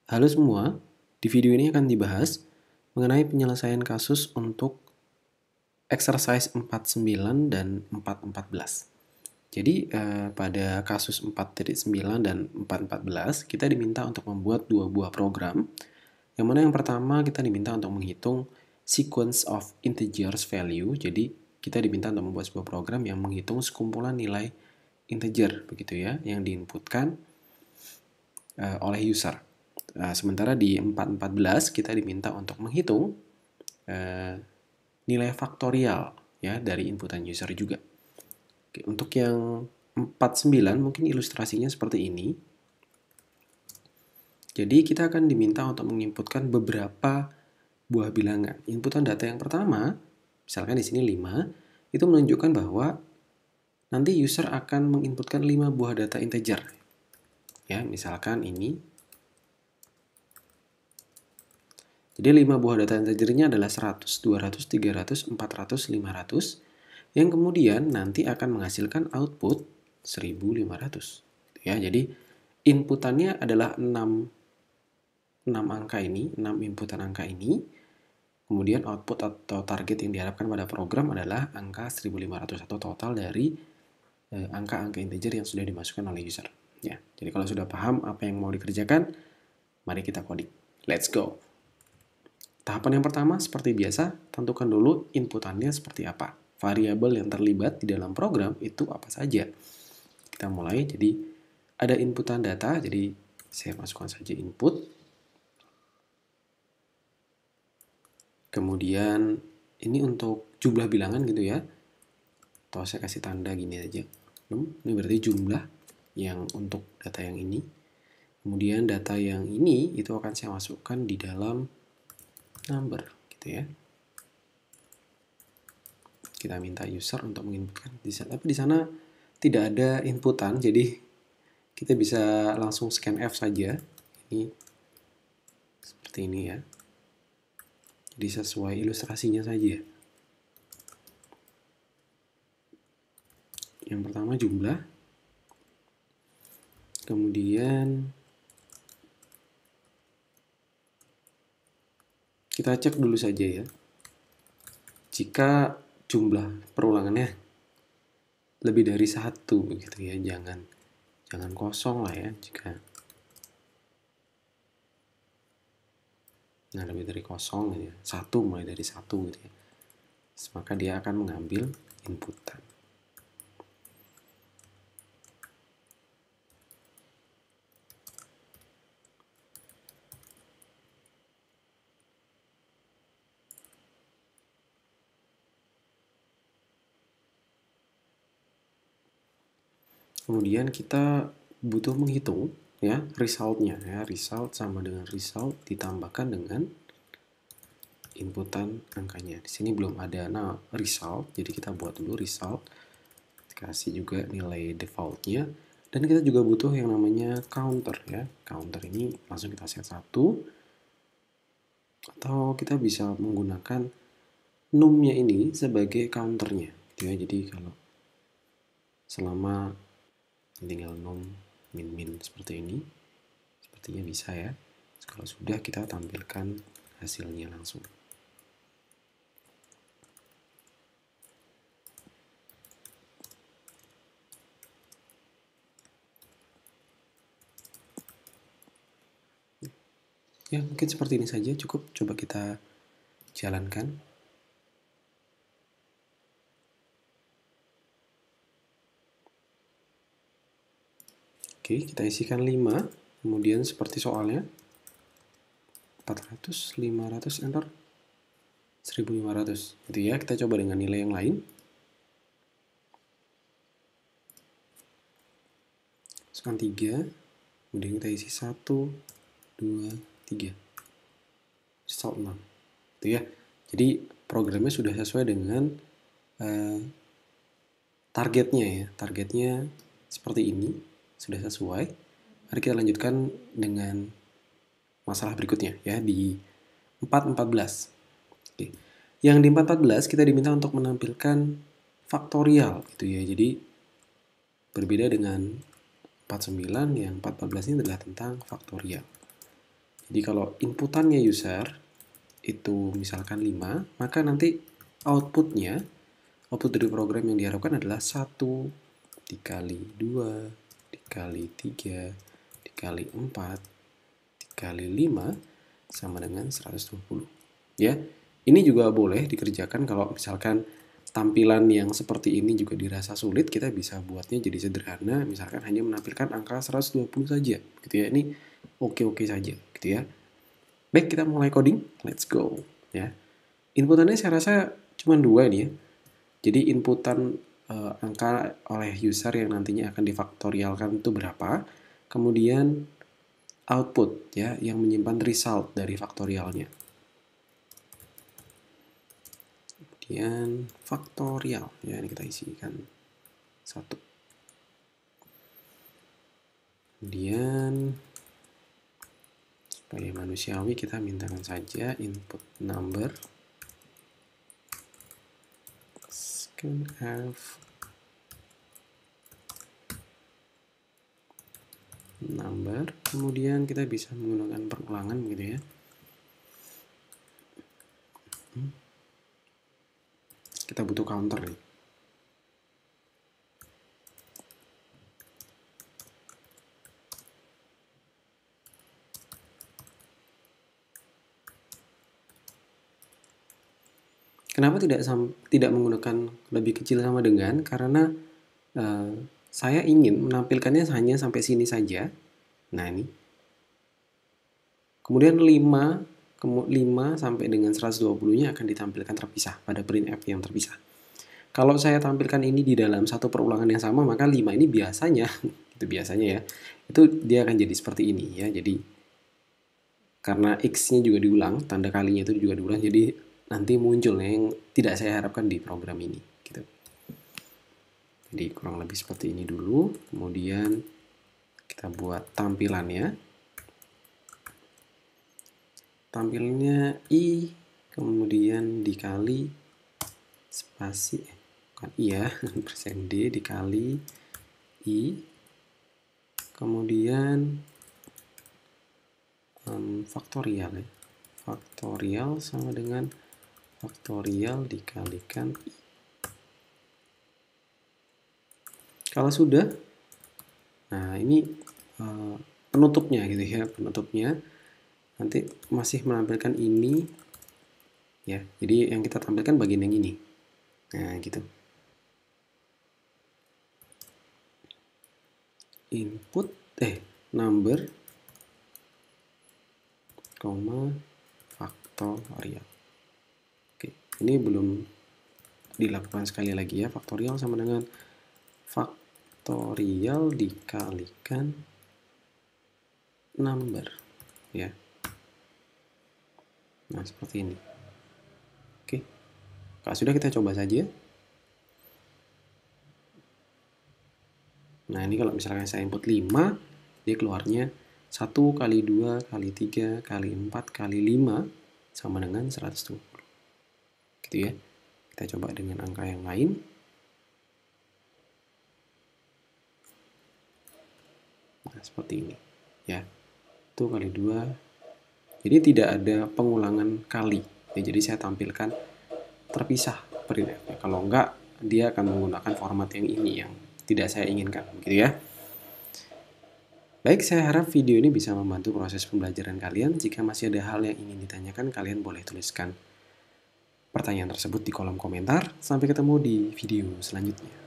Halo semua, di video ini akan dibahas mengenai penyelesaian kasus untuk exercise 49 dan 414. Jadi pada kasus 4.9 dan 414 kita diminta untuk membuat dua buah program. Yang mana yang pertama kita diminta untuk menghitung sequence of integers value. Jadi kita diminta untuk membuat sebuah program yang menghitung sekumpulan nilai integer begitu ya, yang diinputkan oleh user. Sementara di 414 kita diminta untuk menghitung nilai faktorial ya dari inputan user juga. Oke, untuk yang 49 mungkin ilustrasinya seperti ini. Jadi kita akan diminta untuk menginputkan beberapa buah bilangan. Inputan data yang pertama, misalkan di sini 5, itu menunjukkan bahwa nanti user akan menginputkan 5 buah data integer. Ya, misalkan ini. Jadi 5 buah data integernya adalah 100, 200, 300, 400, 500 yang kemudian nanti akan menghasilkan output 1500. Ya, jadi inputannya adalah 6 angka ini, 6 inputan angka ini. Kemudian output atau target yang diharapkan pada program adalah angka 1500 atau total dari angka-angka integer yang sudah dimasukkan oleh user. Ya, jadi kalau sudah paham apa yang mau dikerjakan, mari kita coding. Let's go. Tahapan yang pertama seperti biasa, tentukan dulu inputannya seperti apa. Variabel yang terlibat di dalam program itu apa saja. Kita mulai, jadi ada inputan data, jadi saya masukkan saja input. Kemudian ini untuk jumlah bilangan gitu ya. Atau saya kasih tanda gini aja. Ini berarti jumlah yang untuk data yang ini. Kemudian data yang ini itu akan saya masukkan di dalam number gitu ya. Kita minta user untuk menginputkan tapi di sana tidak ada inputan, jadi kita bisa langsung scanf saja. Ini seperti ini ya. Jadi sesuai ilustrasinya saja. Yang pertama jumlah. Kemudian kita cek dulu saja ya. Jika jumlah perulangannya lebih dari 1 gitu ya, jangan kosong lah ya. Jika lebih dari kosong ya, 1 mulai dari 1 gitu ya, maka dia akan mengambil inputan. Kemudian kita butuh menghitung ya resultnya ya, result sama dengan result ditambahkan dengan inputan angkanya. Di sini belum ada result, jadi kita buat dulu result, kasih juga nilai defaultnya, dan kita juga butuh yang namanya counter ya. Counter ini langsung kita set 1, atau kita bisa menggunakan num-nya ini sebagai counternya gitu ya. Jadi kalau selama tinggal num min seperti ini, sepertinya bisa ya. Kalau sudah, kita tampilkan hasilnya langsung. Ya, mungkin seperti ini saja cukup. Coba kita jalankan. Oke, kita isikan 5. Kemudian seperti soalnya, 400, 500, enter. 1500. Gitu ya, kita coba dengan nilai yang lain. Masukkan 3. Kemudian kita isi 1, 2, 3. Result 6. Gitu ya. Jadi programnya sudah sesuai dengan targetnya ya. Targetnya seperti ini. Sudah sesuai. Mari kita lanjutkan dengan masalah berikutnya ya, di 414. Oke. Yang di 414 kita diminta untuk menampilkan faktorial gitu ya. Jadi berbeda dengan 49, yang 414 ini adalah tentang faktorial. Jadi kalau inputannya user itu misalkan 5, maka nanti output dari program yang diharapkan adalah 1 dikali 2 dikali 3 dikali 4 dikali 5 sama dengan 120. Ya, ini juga boleh dikerjakan kalau misalkan tampilan yang seperti ini juga dirasa sulit, kita bisa buatnya jadi sederhana, misalkan hanya menampilkan angka 120 saja, gitu ya. Ini oke-oke saja, gitu ya. Baik, kita mulai coding, let's go. Ya, inputannya saya rasa cuma 2 nih ya. Jadi inputan angka oleh user yang nantinya akan difaktorialkan itu berapa, kemudian output ya yang menyimpan result dari faktorialnya. Kemudian faktorial ya, ini kita isikan 1. Kemudian supaya manusiawi kita mintakan saja input number scanf number, kemudian kita bisa menggunakan perulangan gitu ya. Kita butuh counter nih. Kenapa tidak menggunakan lebih kecil sama dengan? Karena saya ingin menampilkannya hanya sampai sini saja. Nah ini. Kemudian 5 sampai dengan 120-nya akan ditampilkan terpisah pada printf yang terpisah. Kalau saya tampilkan ini di dalam satu perulangan yang sama, maka 5 ini biasanya, itu biasanya ya, itu dia akan jadi seperti ini ya. Jadi karena X-nya juga diulang, tanda kalinya itu juga diulang, jadi nanti muncul yang tidak saya harapkan di program ini. Gitu. Jadi kurang lebih seperti ini dulu, kemudian kita buat tampilannya. Tampilannya I, kemudian dikali spasi, bukan I ya, persen D dikali I, kemudian faktorial ya. Faktorial sama dengan faktorial dikalikan I. Kalau sudah, nah ini penutupnya gitu ya, penutupnya nanti masih menampilkan ini ya. Jadi yang kita tampilkan bagian yang ini. Nah, gitu. Input number koma faktorial. Oke, ini belum dilakukan sekali lagi ya. Faktorial sama dengan faktorial dikalikan number ya. Nah, seperti ini. Oke. Kalau sudah, kita coba saja. Nah, ini kalau misalkan saya input 5, dia keluarnya 1 kali 2 kali 3 kali 4 kali 5 sama dengan 120. Gitu ya. Kita coba dengan angka yang lain. Nah, seperti ini. Ya. 1 kali 2. Jadi tidak ada pengulangan kali. Ya, jadi saya tampilkan terpisah printf-nya. Kalau enggak, dia akan menggunakan format yang ini yang tidak saya inginkan, gitu ya. Baik, saya harap video ini bisa membantu proses pembelajaran kalian. Jika masih ada hal yang ingin ditanyakan, kalian boleh tuliskan pertanyaan tersebut di kolom komentar. Sampai ketemu di video selanjutnya.